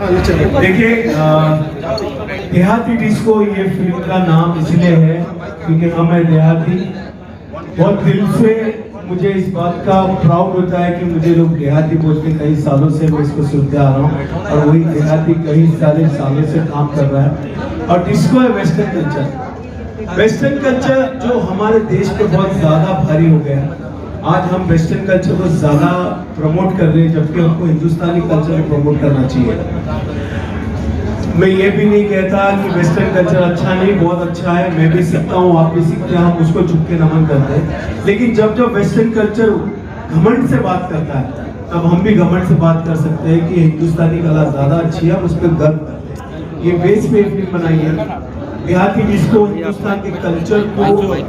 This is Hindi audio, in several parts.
देखिए, देहाती डिस्को ये फिल्म का नाम इसलिए है क्योंकि हमें देहाती बहुत दिल से, मुझे इस बात का प्राउड होता है कि मुझे लोग देहाती बोलते, कई सालों से मैं इसको सुनते आ रहा हूँ और वही देहाती कई सारे सालों से काम कर रहा है। और डिस्को है वेस्टर्न कल्चर। वेस्टर्न कल्चर जो हमारे देश पे बहुत ज़्यादा भारी हो गया है, आज हम वेस्टर्न कल्चर को ज़्यादा प्रमोट कर रहे हैं, जबकि हमको हिंदुस्तानी कल्चर को प्रमोट करना चाहिए। मैं ये भी नहीं कहता कि वेस्टर्न कल्चर अच्छा नहीं, बहुत अच्छा है, मैं भी सीखता हूँ, आप भी सीखते हैं, हम उसको झुक के नमन करते हैं। लेकिन जब जब वेस्टर्न कल्चर घमंड से बात करता है, तब हम भी घमंड से बात कर सकते हैं कि हिंदुस्तानी कला ज़्यादा अच्छी है, हम उस पर गर्व करते हैं। ये बेस पे फिल्म बनाई है। देहाती डिस्को हिंदुस्तान के कल्चर को,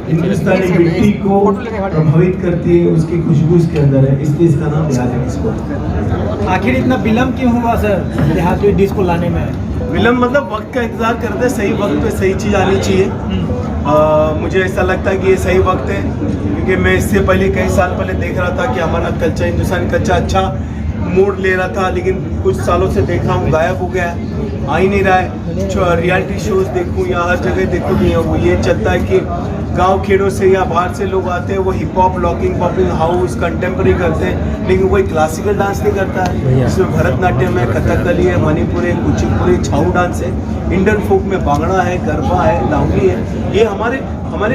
हिंदुस्तानी मिट्टी को प्रभावित करती है, उसकी खुशबू इसके अंदर है, इसलिए इसका नाम देहाती डिस्को। आखिर इतना विलम्ब क्यों हुआ सर देहाती डिस्को लाने में? विलम्ब मतलब वक्त का इंतजार करते हैं, सही वक्त पे सही चीज़ आनी चाहिए। मुझे ऐसा लगता है कि ये सही वक्त है, क्योंकि मैं इससे पहले कई साल पहले देख रहा था कि हमारा कल्चर, हिंदुस्तानी कल्चर अच्छा मोड़ ले रहा था, लेकिन कुछ सालों से देख रहा हूँ गायब हो गया है, आ ही नहीं रहा है। रियलिटी शोज देखूँ या हर जगह देखूँ, नहीं वो ये चलता है कि गांव खेड़ों से या बाहर से लोग आते हैं, वो hip hop, locking, popping, house, contemporary करते हैं, लेकिन वही क्लासिकल डांस नहीं करता है। इसमें भरतनाट्यम है, कथकली है, मणिपुरी, कुचिपुड़ी, छाऊ डांस है, इंडियन फोक में बांगड़ा है, गरबा है, लावनी है। ये हमारे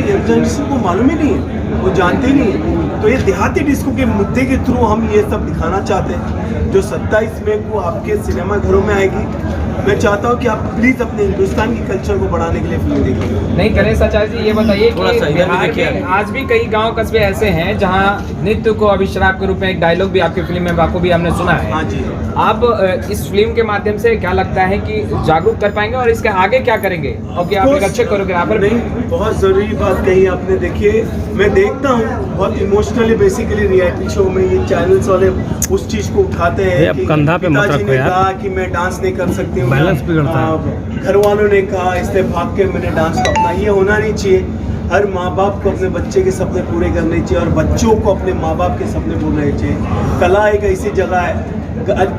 यंग जनरेशन को मालूम ही नहीं है, वो जानते ही नहीं है। तो ये देहाती डिस्को के मुद्दे के थ्रू हम ये सब दिखाना चाहते हैं, जो 27 मई को आपके सिनेमा घरों में आएगी। मैं चाहता हूँ कि आप प्लीज़ अपने हिंदुस्तान की कल्चर को बढ़ाने के लिए फिल्म देखिए। नहीं गणेश आचार्य जी, ये बताइए कि बिहार में आज भी कई गांव कस्बे ऐसे हैं जहां नृत्य को अभिश्राप के रूप में, एक डायलॉग भी आपकी फिल्म में बाखूबी हमने सुना है। हाँ जी। आप इस फिल्म के माध्यम से क्या लगता है कि जागरूक कर पाएंगे और इसके आगे क्या करेंगे, क्योंकि आप एक अच्छे कोरियोग्राफर नहीं, बहुत ज़रूरी बात कही आपने। देखिए, मैं देखता हूँ बहुत इमोशनली, बेसिकली रियलिटी शो में ये चैनल्स वाले उस चीज़ को उठाते हैं कि पिताजी ने कहा कि मैं डांस नहीं कर सकती हूँ, घर वालों ने कहा, इसलिए भाग के मैंने डांस को अपना। ये होना नहीं चाहिए। हर माँ बाप को अपने बच्चे के सपने पूरे करने चाहिए और बच्चों को अपने माँ बाप के सपने पूरे चाहिए। कला एक ऐसी जगह है,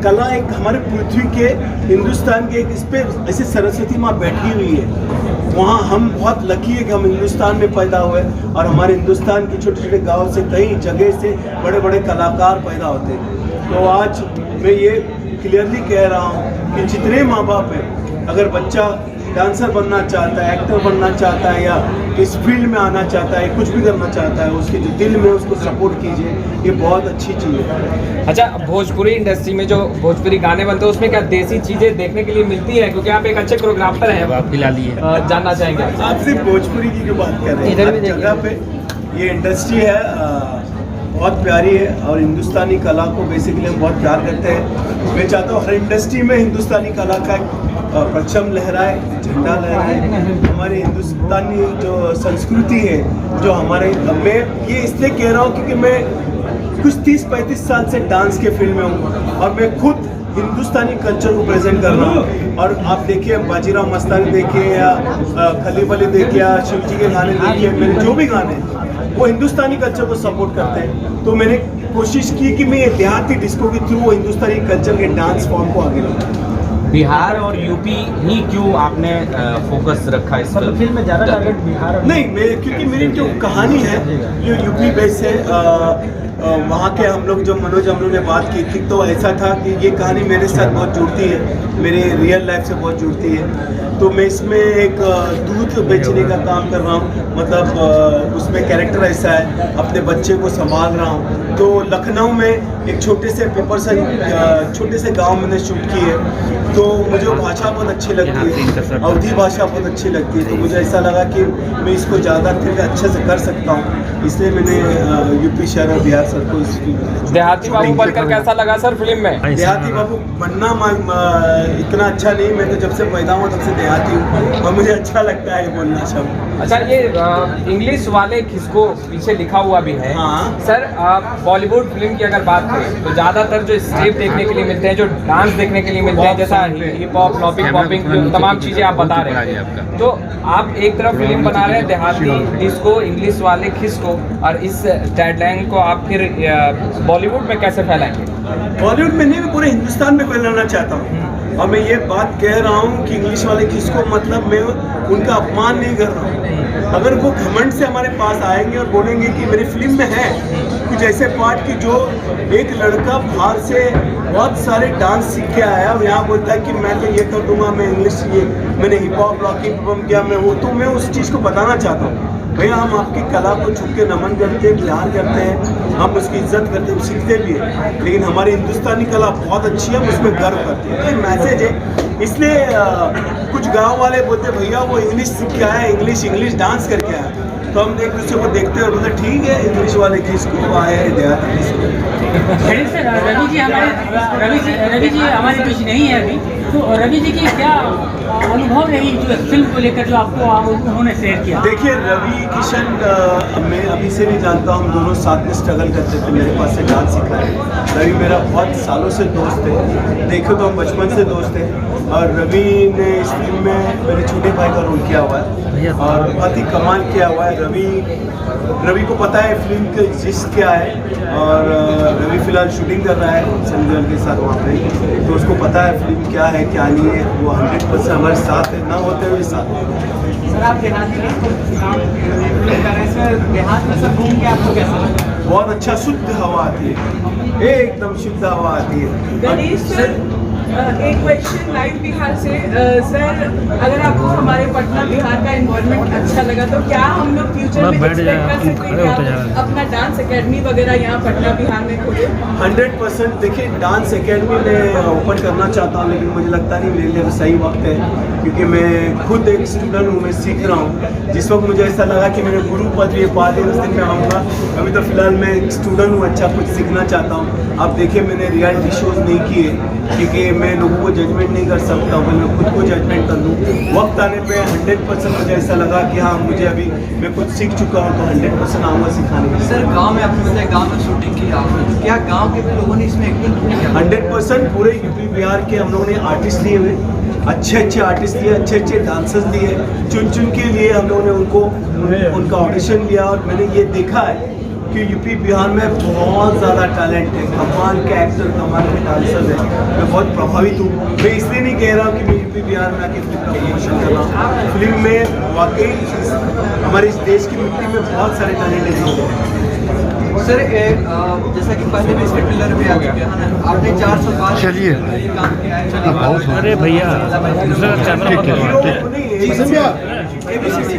कला एक हमारे पृथ्वी के, हिंदुस्तान के एक, इस पर ऐसे सरस्वती माँ बैठी हुई है। वहाँ हम बहुत लकी है कि हम हिंदुस्तान में पैदा हुए और हमारे हिंदुस्तान के छोटे छोटे गाँव से, कई जगह से बड़े बड़े कलाकार पैदा होते हैं। तो आज मैं ये क्लियरली कह रहा हूँ कि जितने माँ बाप हैं, अगर बच्चा डांसर बनना चाहता है, एक्टर बनना चाहता है या इस फील्ड में आना चाहता है, कुछ भी करना चाहता है, उसके जो दिल में, उसको सपोर्ट कीजिए। ये बहुत अच्छी चीज़ है। अच्छा, भोजपुरी इंडस्ट्री में जो भोजपुरी गाने बनते हैं, उसमें क्या देसी चीजें देखने के लिए मिलती है? क्योंकि आप एक अच्छे कोरियोग्राफर हैं, आप फिलहाल जानना चाहेंगे आप सिर्फ भोजपुरी की बात कर रहे हैं। हर जगह पे ये इंडस्ट्री है, बहुत प्यारी है और हिंदुस्तानी कला को बेसिकली हम बहुत प्यार करते हैं। मैं चाहता हूँ हर इंडस्ट्री में हिंदुस्तानी कला का परचम लहराए, झंडा लहराए। हमारी हिंदुस्तानी जो संस्कृति है, जो हमारे, मैं ये इसलिए कह रहा हूँ क्योंकि मैं कुछ 30-35 साल से डांस के फील्ड में हूँ और मैं खुद हिंदुस्तानी कल्चर को प्रेजेंट कर रहा हूँ। और आप देखिए, बाजीराव मस्तानी देखिए या खलीफ अली देखिए या शिव जी के गाने देखिए, मेरे जो भी गाने वो हिंदुस्तानी कल्चर को सपोर्ट करते हैं। तो मैंने कोशिश की कि मैं ये देहाती डिस्को के थ्रू वो हिंदुस्तानी कल्चर के डांस फॉर्म को आगे लाऊं। बिहार और यूपी ही क्यों आपने फोकस रखा इस फिल्म में? ज़्यादा टारगेट बिहार नहीं, मैं क्योंकि मेरी जो कहानी है ये यूपी बेस है। वहाँ के हम लोग जो मनोज हम लोग ने बात की थी, तो ऐसा था कि ये कहानी मेरे साथ बहुत जुड़ती है, मेरे रियल लाइफ से बहुत जुड़ती है। तो मैं इसमें एक दूध बेचने का काम कर रहा हूँ, मतलब उसमें कैरेक्टर ऐसा है, अपने बच्चे को संभाल रहा हूँ। तो लखनऊ में एक छोटे से गांव मैंने शूट की है, तो मुझे भाषा बहुत अच्छी लगती है, अवधी भाषा बहुत अच्छी लगती है। तो मुझे ऐसा लगा कि मैं इसको ज़्यादा अच्छे से कर सकता हूँ, इसलिए मैंने यूपी शहर और बिहार सर को देहाती बाबू बनकर कैसा लगा सर फिल्म में? देहाती बाबू बनना इतना अच्छा नहीं, मैं तो जब से पैदा हुआ तब से देहाती हूँ और मुझे अच्छा लगता है बोलना शब्द। अच्छा, ये इंग्लिश वाले किसको पीछे लिखा हुआ भी है। हाँ। सर, बॉलीवुड फिल्म की अगर बात करें तो ज़्यादातर जो स्टेप देखने के लिए मिलते हैं, जो डांस देखने के लिए मिलते हैं, जैसा हिप हॉप, लॉपिंग, पॉपिंग, जो तमाम चीज़ें आप बता रहे हैं, तो आप एक तरफ फिल्म बना रहे हैं देहाती डिस्को, इंग्लिश वाले खिसको, और इस टैगलाइन को आप फिर बॉलीवुड में कैसे फैलाएंगे? बॉलीवुड में नहीं, मैं पूरे हिंदुस्तान में फैलाना चाहता हूँ। और मैं ये बात कह रहा हूँ कि इंग्लिश वाले किसको मतलब मैं उनका अपमान नहीं कर रहा हूँ। अगर वो घमंड से हमारे पास आएंगे और बोलेंगे कि मेरी फिल्म में है कुछ ऐसे पार्ट कि जो एक लड़का बाहर से बहुत सारे डांस सीख के आया और यहाँ बोलता है कि मैं तो ये कर दूंगा, मैं इंग्लिश ये मैंने हिप हॉप रॉकिंग परफॉर्म किया, मैं वो, तो मैं उस चीज़ को बताना चाहता हूँ भैया हम आपकी कला को छुप के नमन करते हैं, प्यार करते हैं, हम उसकी इज्जत करते हैं, सीखते भी हैं, लेकिन हमारी हिंदुस्तानी कला बहुत अच्छी है, हम उसमें गर्व करते हैं। ये मैसेज है। इसलिए कुछ गांव वाले बोलते भैया वो इंग्लिश सीख के आया, इंग्लिश डांस करके आया, तो हम एक दूसरे को देखते हैं और बोलते ठीक है इंग्लिश वाले किसको आए देहाती किसको। रवि जी हमारे बीच नहीं है अभी, तो रवि जी की क्या अनुभव रही जो फिल्म को लेकर जो आपको उन्होंने शेयर किया? देखिए रवि किशन मैं अभी से नहीं जानता हूँ, हम दोनों साथ में स्ट्रगल करते थे, मेरे पास से डांस सीखा है। रवि मेरा बहुत सालों से दोस्त है, देखो तो हम बचपन से दोस्त हैं, और रवि ने इस फिल्म में मेरे छोटे भाई का रोल किया हुआ है और बहुत ही कमाल किया हुआ है। रवि को पता है फिल्म का जिस्ट क्या है, और रवि फिलहाल शूटिंग कर रहा है संजय के साथ वहाँ पे, तो उसको पता है फिल्म क्या है क्या नहीं है। वो 100% हमारे साथ है, ना होते हुए साथ है। सर आप देहात में सब घूम के आपको कैसा लगा? बहुत अच्छा, शुद्ध हवा आती है, एकदम शुद्ध हवा आती है। गणेश सर एक क्वेश्चन लाइव बिहार से सर, अगर आपको हमारे पटना बिहार का एनवायरनमेंट अच्छा लगा तो क्या हम लोग फ्यूचर में एक्सपेक्ट कर सकते हैं कि आप अपना डांस एकेडमी वगैरह यहाँ पटना बिहार में खोले? 100% देखिए डांस एकेडमी में ओपन करना चाहता हूँ, लेकिन मुझे लगता नहीं मेरे लिए सही वक्त है, क्योंकि मैं खुद एक स्टूडेंट हूँ, मैं सीख रहा हूँ। जिस वक्त मुझे ऐसा लगा कि मेरे गुरु पद ये पा लिया उस दिन में आऊँगा। अभी तो फिलहाल मैं एक स्टूडेंट हूँ, अच्छा कुछ सीखना चाहता हूँ। आप देखिए मैंने रियलिटी शोज नहीं किए, क्योंकि मैं लोगों को जजमेंट नहीं कर सकता हूँ, मैं खुद को जजमेंट कर लूँ। वक्त आने पे 100% मुझे ऐसा लगा कि हाँ मुझे अभी मैं खुद सीख चुका हूँ, तो 100% आऊँगा सिखाने के लिए। सर गांव में आपने बताया गांव में शूटिंग की आपने, तो क्या गांव के भी लोगों ने इसमें एक्टिंग की? 100% पूरे यूपी बिहार के हम लोगों ने आर्टिस्ट लिए हुए, अच्छे आर्टिस्ट लिए, अच्छे डांसर्स लिए, चुन के लिए हम लोगों ने उनका ऑडिशन लिया, और मैंने ये देखा है कि यूपी बिहार में बहुत ज़्यादा टैलेंट है, कमाल के एक्टर, कमाल के डांसर्स हैं। मैं बहुत प्रभावित हूँ। मैं इसलिए नहीं कह रहा हूँ कि मैं यूपी बिहार में आके फिल्म का प्रमोशन कर रहा हूँ। फिल्म में वाकई हमारे इस देश की मिट्टी में बहुत सारे टैलेंटेड लोग हैं। सर जैसा कि पहले भी इसके ट्रेलर में आ चुके हैं, आपने 400 बार चलिए काम किया है। अरे भैया दूसरा कैमरा हीरो नहीं है। ABCD